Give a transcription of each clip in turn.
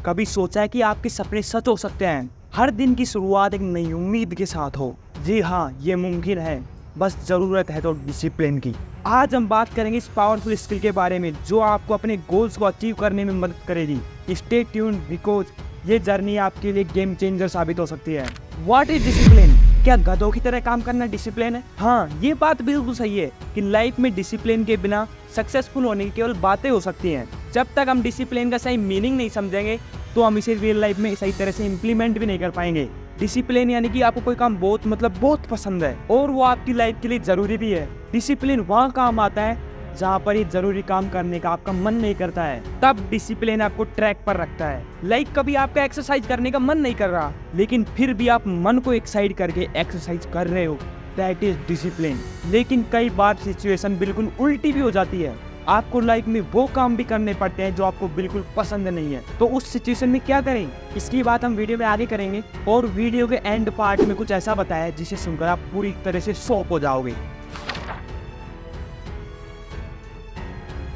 कभी सोचा है कि आपके सपने सच हो सकते हैं? हर दिन की शुरुआत एक नई उम्मीद के साथ हो। जी हाँ, ये मुमकिन है, बस ज़रूरत है तो डिसिप्लिन की। आज हम बात करेंगे इस पावरफुल स्किल के बारे में जो आपको अपने गोल्स को अचीव करने में मदद करेगी। स्टे ट्यून्ड बिकॉज ये जर्नी आपके लिए गेम चेंजर साबित हो सकती है। What is discipline? क्या गधों की तरह काम करना डिसिप्लिन है? हाँ, ये बात बिल्कुल सही है कि लाइफ में डिसिप्लिन के बिना सक्सेसफुल होने की केवल बातें हो सकती हैं। जब तक हम डिसिप्लिन का सही मीनिंग नहीं समझेंगे तो हम इसे रियल लाइफ में सही तरह से इम्प्लीमेंट भी नहीं कर पाएंगे। डिसिप्लिन यानी कि आपको कोई काम बहुत पसंद है और वो आपकी लाइफ के लिए जरूरी भी है। डिसिप्लिन वहाँ काम आता है जहाँ पर ये जरूरी काम करने का आपका मन नहीं करता है, तब डिसिप्लिन आपको ट्रैक पर रखता है। लाइक कभी आपका एक्सरसाइज करने का मन नहीं कर रहा लेकिन फिर भी आप मन को एक्साइट करके एक्सरसाइज कर रहे हो, दैट इज डिसिप्लिन। लेकिन कई बार सिचुएशन बिल्कुल उल्टी भी हो जाती है। आपको लाइफ में वो काम भी करने पड़ते हैं जो आपको बिल्कुल पसंद नहीं है, तो उस सिचुएशन में क्या करें, इसकी बात हम वीडियो में आगे करेंगे। और वीडियो के एंड पार्ट में कुछ ऐसा बताया है जिसे सुनकर आप पूरी तरह से शॉक हो जाओगे।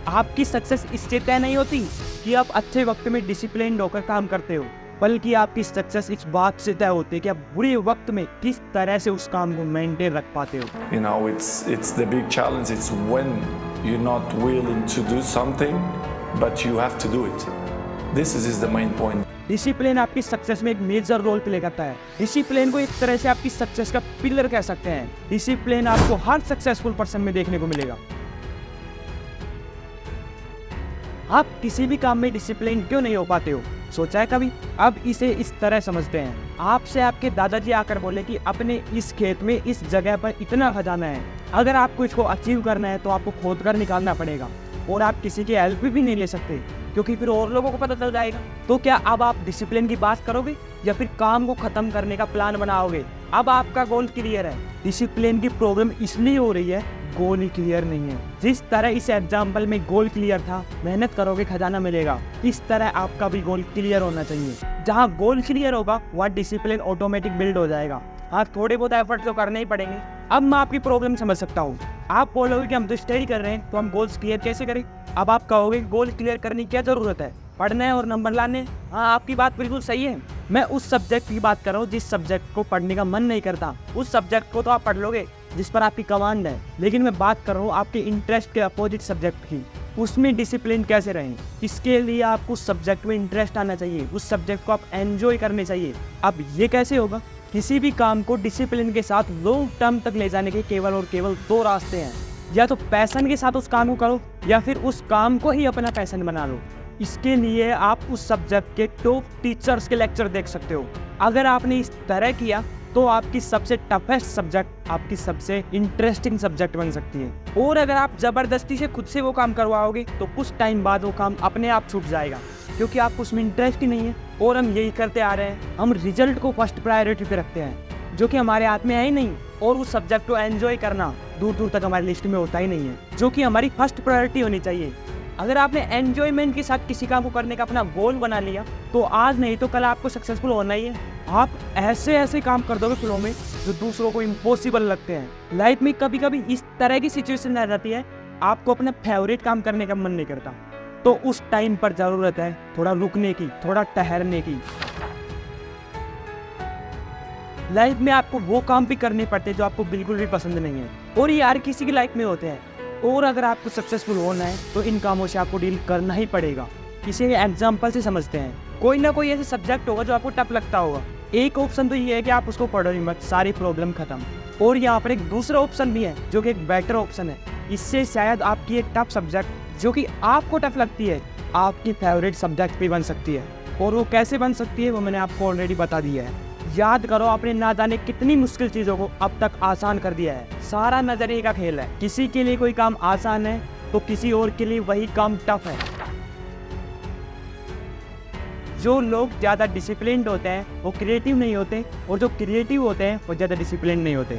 आपकी सक्सेस इससे तय नहीं होती कि आप अच्छे वक्त में डिसिप्लिन होकर काम करते हो, बल्कि आपकी सक्सेस इस बात से तय होती है कि आप बुरे वक्त में किस तरह से उस काम को मेंटेन रख पाते हो। You know, it's the big challenge. It's when you're not willing to do something, but you have to do it. This is the main point. Discipline आपकी सक्सेस में एक मेजर रोल प्ले करता है। Discipline को एक तरह से आपकी सक्सेस का पिलर कह सकते हैं। डिसिप्लिन आपको हर सक्सेसफुल पर्सन में देखने को मिलेगा। आप किसी भी काम में डिसिप्लिन क्यों नहीं हो पाते हो, सोचा है कभी? अब इसे इस तरह समझते हैं। आपसे आपके दादाजी आकर बोले कि अपने इस खेत में इस जगह पर इतना खजाना है, अगर आपको इसको अचीव करना है तो आपको खोद कर निकालना पड़ेगा और आप किसी की हेल्प भी नहीं ले सकते क्योंकि फिर और लोगों को पता चल जाएगा। तो क्या अब आप डिसिप्लिन की बात करोगे या फिर काम को खत्म करने का प्लान बनाओगे? अब आपका गोल क्लियर है। डिसिप्लिन की प्रॉब्लम इसलिए हो रही है, गोल ही क्लियर नहीं है। जिस तरह इस एग्जाम्पल में गोल क्लियर था, मेहनत करोगे खजाना मिलेगा, इस तरह आपका भी गोल क्लियर होना चाहिए। जहाँ गोल क्लियर होगा वहाँ डिसिप्लिन ऑटोमेटिक बिल्ड हो जाएगा। हाँ, थोड़े बहुत एफर्ट तो करने ही पड़ेंगे। अब मैं आपकी प्रॉब्लम समझ सकता हूँ। आप बोलोगे कि हम तो स्टडी कर रहे हैं तो हम गोल्स क्लियर कैसे करें? अब आप कहोगे गोल क्लियर करने की क्या जरूरत है, पढ़ना है और नंबर लाने। हाँ, आपकी बात बिल्कुल सही है। मैं उस सब्जेक्ट की बात कर रहा हूँ जिस सब्जेक्ट को पढ़ने का मन नहीं करता। उस सब्जेक्ट को तो आप पढ़ लोगे जिस पर आपकी कमांड है, लेकिन मैं बात कर रहा हूँ आपके इंटरेस्ट के अपोजिट सब्जेक्ट की। उसमें डिसिप्लिन कैसे रहें, इसके लिए आपको उस सब्जेक्ट में इंटरेस्ट आना चाहिए, उस सब्जेक्ट को आप एंजॉय करने चाहिए। अब ये कैसे होगा? किसी भी काम को डिसिप्लिन के साथ लॉन्ग टर्म तक ले जाने के केवल और केवल दो रास्ते हैं। या तो पैशन के साथ उस काम को करो या फिर उस काम को ही अपना पैशन बना लो। इसके लिए आप उस सब्जेक्ट के टॉप टीचर्स के लेक्चर देख सकते हो। अगर आपने इस तरह किया तो आपकी सबसे टफेस्ट सब्जेक्ट आपकी सबसे इंटरेस्टिंग सब्जेक्ट बन सकती है। और अगर आप जबरदस्ती से खुद से वो काम करवाओगे तो कुछ टाइम बाद वो काम अपने आप छूट जाएगा क्योंकि आपको उसमें इंटरेस्ट ही नहीं है। और हम यही करते आ रहे हैं, हम रिजल्ट को फर्स्ट प्रायोरिटी पे रखते हैं जो कि हमारे हाथ में है ही नहीं, और उस सब्जेक्ट को एंजॉय करना दूर दूर तक हमारी लिस्ट में होता ही नहीं है, जो कि हमारी फर्स्ट प्रायोरिटी होनी चाहिए। अगर आपने एंजॉयमेंट के साथ किसी काम को करने का अपना गोल बना लिया तो आज नहीं तो कल आपको सक्सेसफुल होना ही है। आप ऐसे काम कर दोगे फ्लो में जो दूसरों को इम्पॉसिबल लगते हैं। लाइफ में कभी कभी इस तरह की सिचुएशन आ जाती है, आपको अपना फेवरेट काम करने का मन नहीं करता, तो उस टाइम पर जरूरत है थोड़ा रुकने की, थोड़ा ठहरने की। लाइफ में आपको वो काम भी करने पड़ते हैं जो आपको बिल्कुल भी पसंद नहीं है, और ये हर किसी की लाइफ में होते हैं। और अगर आपको सक्सेसफुल होना है तो इन कामों से आपको डील करना ही पड़ेगा। किसी एग्जाम्पल से समझते हैं, कोई ना कोई ऐसे सब्जेक्ट होगा जो आपको टफ लगता होगा। एक ऑप्शन तो ये है कि आप उसको पढ़ो ही मत, सारी प्रॉब्लम खत्म। और यहाँ पर एक दूसरा ऑप्शन भी है जो कि एक बेटर ऑप्शन है। इससे शायद आपकी एक टफ सब्जेक्ट जो कि आपको टफ लगती है आपकी फेवरेट सब्जेक्ट भी बन सकती है। और वो कैसे बन सकती है वो मैंने आपको ऑलरेडी बता दिया है। याद करो, आपने ना जाने कितनी मुश्किल चीज़ों को अब तक आसान कर दिया है। सारा नजरिए का खेल है। किसी के लिए कोई काम आसान है तो किसी और के लिए वही काम टफ है। जो लोग ज़्यादा डिसिप्लिन्ड होते हैं वो क्रिएटिव नहीं होते, और जो क्रिएटिव होते हैं वो ज़्यादा डिसिप्लिन्ड नहीं होते।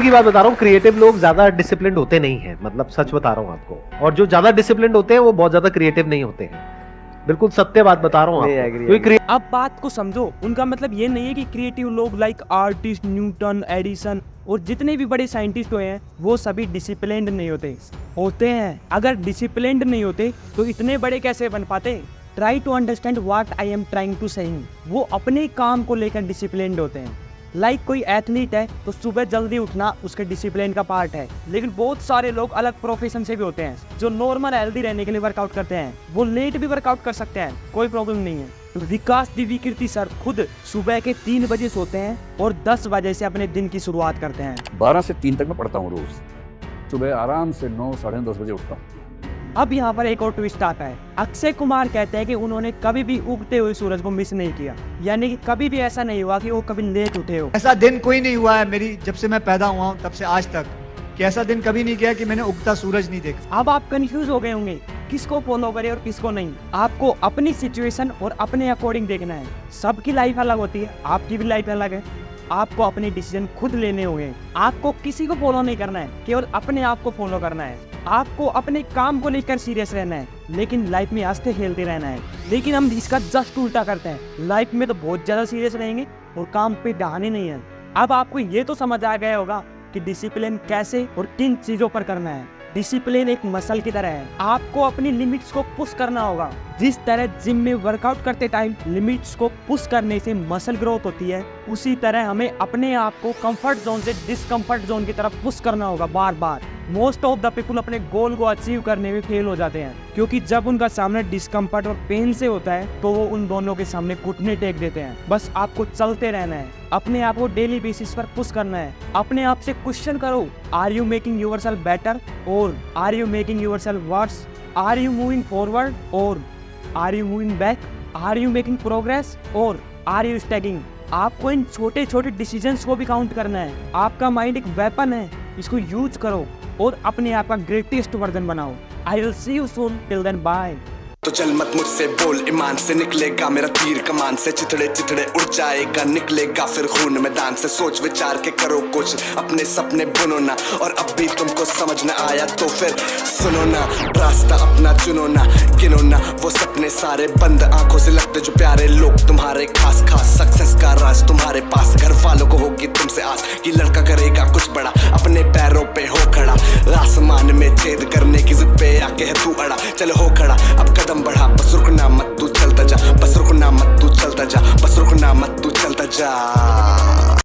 की बात बता रहा हूँ, क्रिएटिव लोग ज्यादा डिसिप्लिन्ड होते नहीं हैं, मतलब सच बता रहा हूँ आपको। और जो ज्यादा डिसिप्लिन्ड होते हैं वो बहुत ज्यादा क्रिएटिव नहीं होते हैं। बिल्कुल सत्य बात बता रहा हूँ। अब बात को समझो, उनका मतलब ये नहीं है कि क्रिएटिव लोग लाइक आर्टिस्ट, न्यूटन, एडिसन और जितने भी बड़े साइंटिस्ट हुए हैं वो सभी डिसिप्लिन्ड नहीं होते हैं। अगर डिसिप्लिन्ड नहीं होते तो इतने बड़े कैसे बन पाते? Try to understand what I am trying to saying. वो अपने काम को लेकर डिसिप्लिन्ड होते हैं। लाइक कोई एथलीट है तो सुबह जल्दी उठना उसके डिसिप्लिन का पार्ट है। लेकिन बहुत सारे लोग अलग प्रोफेशन से भी होते हैं जो नॉर्मल हेल्दी रहने के लिए वर्कआउट करते हैं। वो लेट भी वर्कआउट कर सकते हैं, कोई प्रॉब्लम नहीं है। तो विकास दिव्यकीर्ति सर खुद सुबह के 3 बजे सोते हैं और 10 बजे से अपने दिन की शुरुआत करते हैं। 12 से 3 तक मैं पढ़ता हूँ रोज। सुबह आराम से 9 साढ़े 10 बजे उठता हूँ। अब यहाँ पर एक और ट्विस्ट आता है। अक्षय कुमार कहते हैं कि उन्होंने कभी भी उगते हुए सूरज को मिस नहीं किया, यानी कि कभी भी ऐसा नहीं हुआ कि वो कभी लेट उठे हो। ऐसा दिन कोई नहीं हुआ है मेरी जब से मैं पैदा हुआ हूँ तब से आज तक कि ऐसा दिन कभी नहीं गया कि मैंने उगता सूरज नहीं देखा। अब आप कंफ्यूज हो गए होंगे किसको फॉलो करें और किसको नहीं। आपको अपनी सिचुएशन और अपने अकॉर्डिंग देखना है। सबकी लाइफ अलग होती है, आपकी भी लाइफ अलग है। आपको अपने डिसीजन खुद लेने होंगे। आपको किसी को फॉलो नहीं करना है, केवल अपने आप को फॉलो करना है। आपको अपने काम को लेकर सीरियस रहना है, लेकिन लाइफ में हंसते खेलते रहना है। लेकिन हम इसका जस्ट उल्टा करते हैं। लाइफ में तो बहुत ज्यादा सीरियस रहेंगे और काम पे ध्यान नहीं है। अब आपको ये तो समझ आ गया होगा कि डिसिप्लिन कैसे और किन चीजों पर करना है। डिसिप्लिन एक मसल की तरह है। आपको अपनी लिमिट्स को पुश करना होगा। जिस तरह जिम में वर्कआउट करते टाइम लिमिट्स को पुश करने से मसल ग्रोथ होती है, उसी तरह हमें अपने आप को कंफर्ट जोन से डिस्कम्फर्ट जोन की तरफ पुश करना होगा बार बार। मोस्ट ऑफ द पीपल अपने गोल को अचीव करने में फेल हो जाते हैं, क्योंकि जब उनका सामना डिस्कम्फर्ट और पेन से होता है तो वो उन दोनों के सामने घुटने टेक देते हैं। बस आपको चलते रहना है, अपने आप को डेली बेसिस पर पुश करना है। अपने आप से क्वेश्चन करो, are you making yourself better और are you making yourself worse? Are you moving forward और are you moving back? Are you making progress और आर यू स्टैगिंग? आपको इन छोटे छोटे डिसीजंस को भी काउंट करना है। आपका माइंड एक वेपन है, इसको यूज करो और अपने आप का ग्रेटेस्ट वर्जन बनाओ। I will see you soon, till then bye. तो चल मत मुझसे बोल, ईमान से निकलेगा मेरा तीर, कमान से चिथड़े चिथड़े उड़ जाएगा, निकलेगा फिर खून मैदान से। सोच विचार के करो कुछ, अपने सपने बुनो ना, और अब भी तुमको समझ न आया तो फिर सुनो ना। रास्ता अपना चुनो ना, गिनो ना वो सपने सारे, बंद आंखों से लगते जो प्यारे लोग तुम्हारे खास खास। सक्सेस का राज तुम्हारे पास, घर वालों को होगी तुमसे आस कि लड़का करेगा कुछ बड़ा, अपने पैरों पे हो खड़ा। आसमान में छेद करने की जिद पे आके है तू अड़ा, चल हो खड़ा अब कदम बढ़ा, बस रुकना मत तू चलता जा, बस रुकना मत तू चलता जा, बस रुकना मत तू चलता जा।